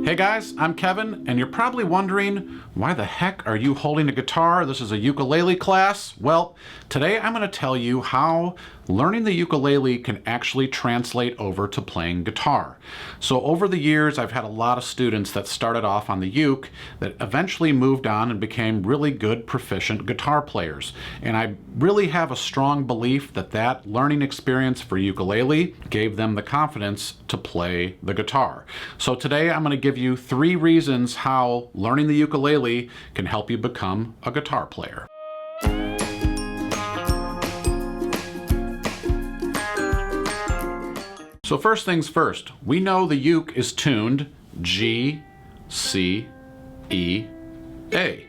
Hey guys, I'm Kevin, and you're probably wondering, why the heck are you holding a guitar? This is a ukulele class. Well, today I'm going to tell you how learning the ukulele can actually translate over to playing guitar. So over the years, I've had a lot of students that started off on the uke that eventually moved on and became really good, proficient guitar players. And I really have a strong belief that that learning experience for ukulele gave them the confidence to play the guitar. So today I'm going to give you 3 reasons how learning the ukulele can help you become a guitar player. So first things first, we know the uke is tuned G, C, E, A.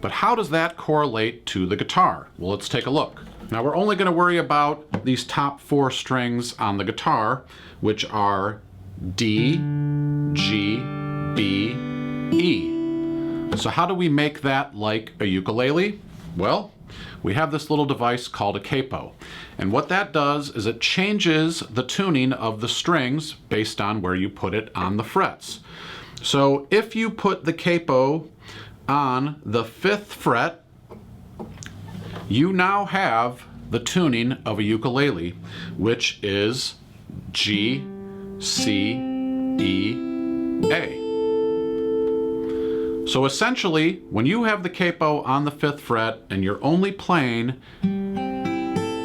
But how does that correlate to the guitar? Well, let's take a look. Now we're only going to worry about these top 4 strings on the guitar, which are D, G, B, E. So how do we make that like a ukulele? Well, we have this little device called a capo. And what that does is it changes the tuning of the strings based on where you put it on the frets. So if you put the capo on the 5th fret, you now have the tuning of a ukulele, which is G, C, E, A. So essentially, when you have the capo on the 5th fret and you're only playing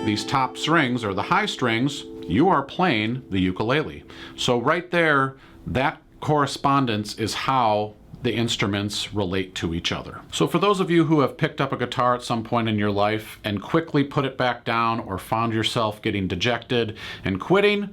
these top strings or the high strings, you are playing the ukulele. So right there, that correspondence is how the instruments relate to each other. So for those of you who have picked up a guitar at some point in your life and quickly put it back down or found yourself getting dejected and quitting,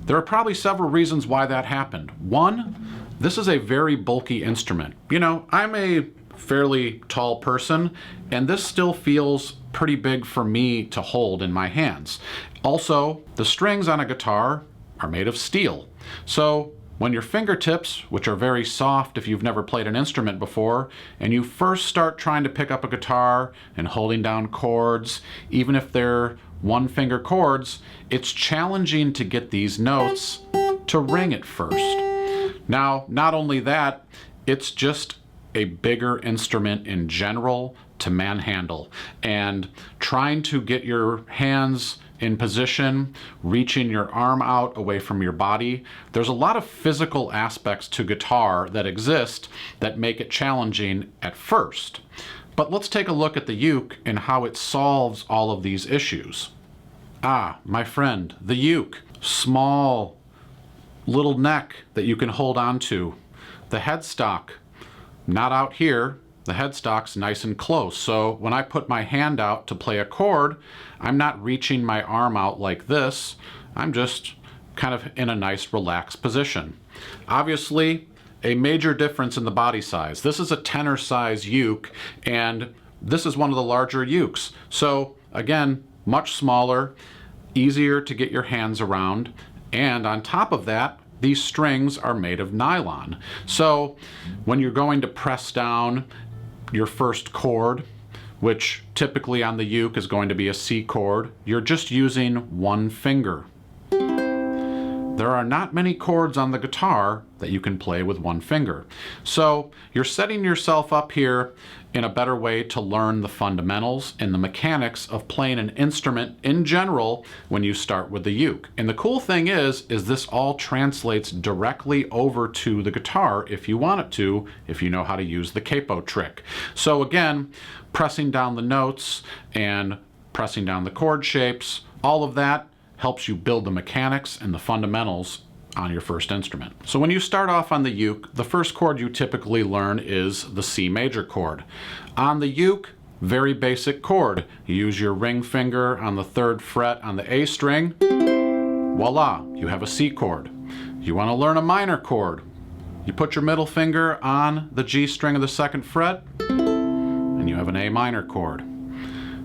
there are probably several reasons why that happened. One, this is a very bulky instrument. You know, I'm a fairly tall person, and this still feels pretty big for me to hold in my hands. Also, the strings on a guitar are made of steel. So when your fingertips, which are very soft if you've never played an instrument before, and you first start trying to pick up a guitar and holding down chords, even if they're one-finger chords, it's challenging to get these notes to ring at first. Now, not only that, it's just a bigger instrument in general to manhandle, and trying to get your hands in position, reaching your arm out away from your body. There's a lot of physical aspects to guitar that exist that make it challenging at first. But let's take a look at the uke and how it solves all of these issues. Ah, my friend, the uke. Small little neck that you can hold on to. The headstock, not out here. The headstock's nice and close. So when I put my hand out to play a chord, I'm not reaching my arm out like this. I'm just kind of in a nice relaxed position. Obviously, a major difference in the body size. This is a tenor size uke, and this is one of the larger ukes. So again, much smaller, easier to get your hands around, and on top of that, these strings are made of nylon. So when you're going to press down your first chord, which typically on the uke is going to be a C chord, you're just using one finger. There are not many chords on the guitar that you can play with one finger. So you're setting yourself up here in a better way to learn the fundamentals and the mechanics of playing an instrument in general when you start with the uke. And the cool thing is this all translates directly over to the guitar if you want it to, if you know how to use the capo trick. So again, pressing down the notes and pressing down the chord shapes, all of that helps you build the mechanics and the fundamentals on your first instrument. So when you start off on the uke, the first chord you typically learn is the C major chord. On the uke, very basic chord. You use your ring finger on the 3rd fret on the A string. Voila, you have a C chord. You want to learn a minor chord. You put your middle finger on the G string of the 2nd fret, and you have an A minor chord.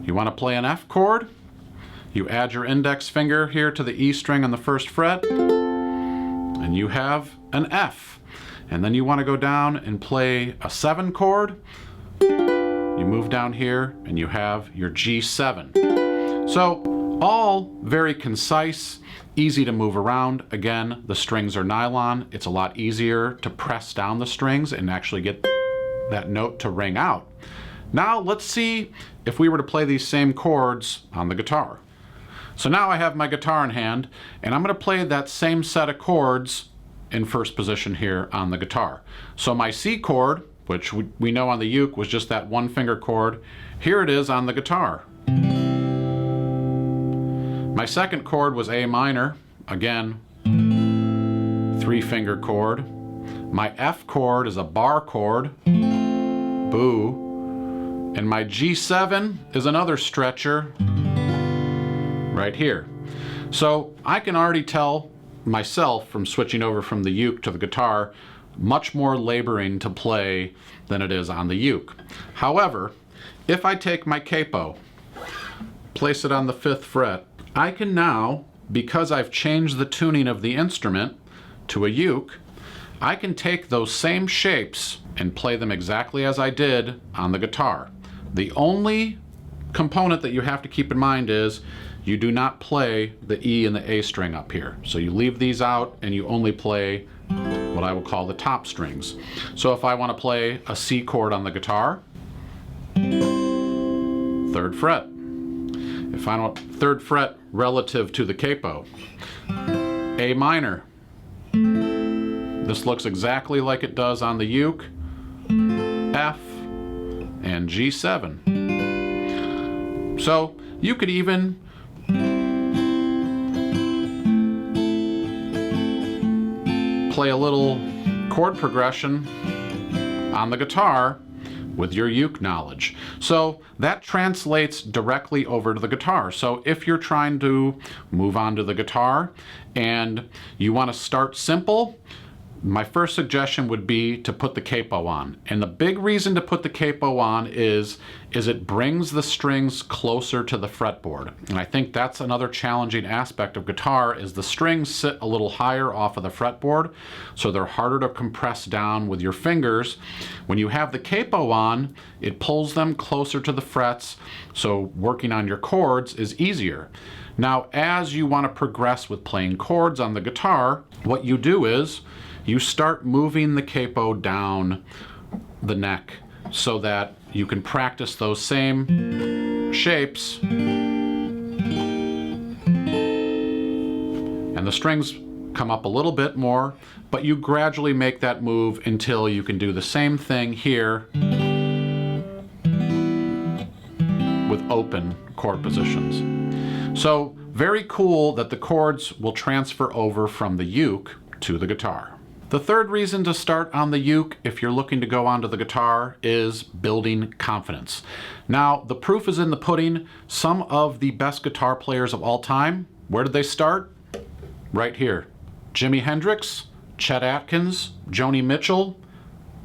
You want to play an F chord? You add your index finger here to the E string on the 1st fret, and you have an F. And then you want to go down and play a 7 chord. You move down here and you have your G7. So All very concise, easy to move around. Again, the strings are nylon. It's a lot easier to press down the strings and actually get that note to ring out. Now let's see if we were to play these same chords on the guitar. So now I have my guitar in hand, and I'm going to play that same set of chords in first position here on the guitar. So my C chord, which we know on the uke was just that one finger chord, here it is on the guitar. My second chord was A minor, again, 3-finger chord. My F chord is a bar chord, boo. And my G7 is another stretcher right here. So I can already tell myself from switching over from the uke to the guitar, much more laboring to play than it is on the uke. However, if I take my capo, place it on the 5th fret, I can now, because I've changed the tuning of the instrument to a uke, I can take those same shapes and play them exactly as I did on the guitar. The only component that you have to keep in mind is you do not play the E and the A string up here. So you leave these out and you only play what I will call the top strings. So if I want to play a C chord on the guitar, 3rd fret. If I want 3rd fret relative to the capo, A minor. This looks exactly like it does on the uke, F, and G7. So you could even play a little chord progression on the guitar with your uke knowledge. So that translates directly over to the guitar. So if you're trying to move on to the guitar and you want to start simple, my first suggestion would be to put the capo on. And the big reason to put the capo on is it brings the strings closer to the fretboard. And I think that's another challenging aspect of guitar is the strings sit a little higher off of the fretboard, so they're harder to compress down with your fingers. When you have the capo on, it pulls them closer to the frets, so working on your chords is easier. Now, as you want to progress with playing chords on the guitar, what you do is you start moving the capo down the neck so that you can practice those same shapes and the strings come up a little bit more, but you gradually make that move until you can do the same thing here with open chord positions. So very cool that the chords will transfer over from the uke to the guitar. The third reason to start on the uke if you're looking to go onto the guitar is building confidence. Now, the proof is in the pudding. Some of the best guitar players of all time, where did they start? Right here. Jimi Hendrix, Chet Atkins, Joni Mitchell,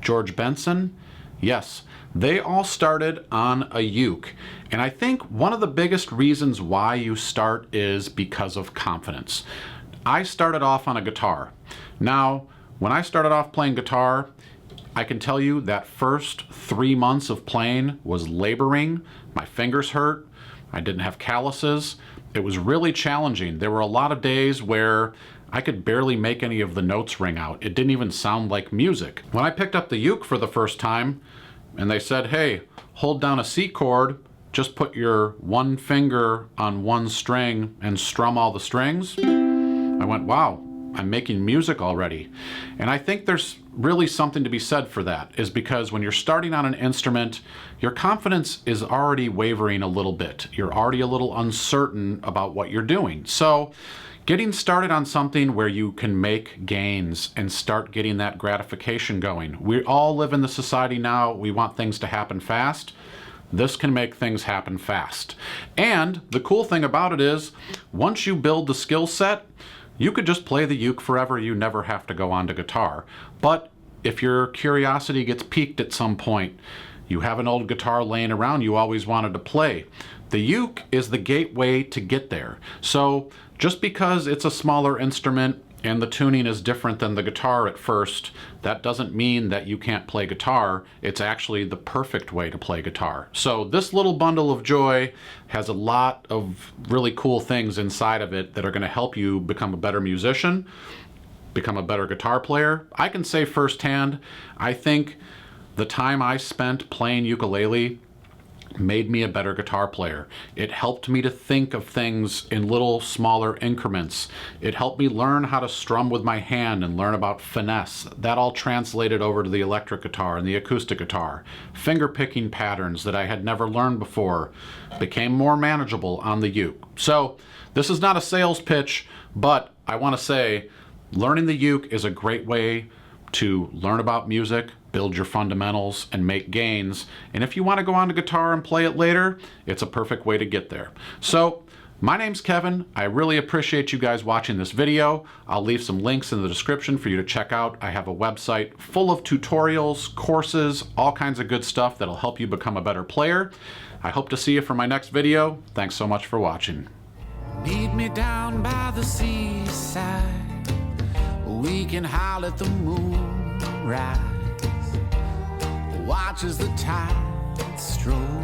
George Benson. Yes, they all started on a uke. And I think one of the biggest reasons why you start is because of confidence. I started off on a guitar. Now, when I started off playing guitar, I can tell you that first 3 months of playing was laboring. My fingers hurt. I didn't have calluses. It was really challenging. There were a lot of days where I could barely make any of the notes ring out. It didn't even sound like music. When I picked up the uke for the first time, and they said, hey, hold down a C chord, just put your one finger on one string and strum all the strings, I went, wow. I'm making music already. And I think there's really something to be said for that, is because when you're starting on an instrument, your confidence is already wavering a little bit. You're already a little uncertain about what you're doing. So getting started on something where you can make gains and start getting that gratification going. We all live in the society now, we want things to happen fast. This can make things happen fast. And the cool thing about it is, once you build the skill set, you could just play the uke forever. You never have to go on to guitar. But if your curiosity gets piqued at some point, you have an old guitar laying around you always wanted to play, the uke is the gateway to get there. So just because it's a smaller instrument and the tuning is different than the guitar at first, that doesn't mean that you can't play guitar. It's actually the perfect way to play guitar. So this little bundle of joy has a lot of really cool things inside of it that are going to help you become a better musician, become a better guitar player. I can say firsthand, I think the time I spent playing ukulele made me a better guitar player. It helped me to think of things in little smaller increments. It helped me learn how to strum with my hand and learn about finesse. That all translated over to the electric guitar and the acoustic guitar. Finger picking patterns that I had never learned before became more manageable on the uke. So this is not a sales pitch, but I want to say learning the uke is a great way to learn about music, build your fundamentals, and make gains. And if you want to go on to guitar and play it later, it's a perfect way to get there. So, my name's Kevin. I really appreciate you guys watching this video. I'll leave some links in the description for you to check out. I have a website full of tutorials, courses, all kinds of good stuff that'll help you become a better player. I hope to see you for my next video. Thanks so much for watching. Meet me down by the seaside. We can howl at the moon rise. Watch as the tide strolls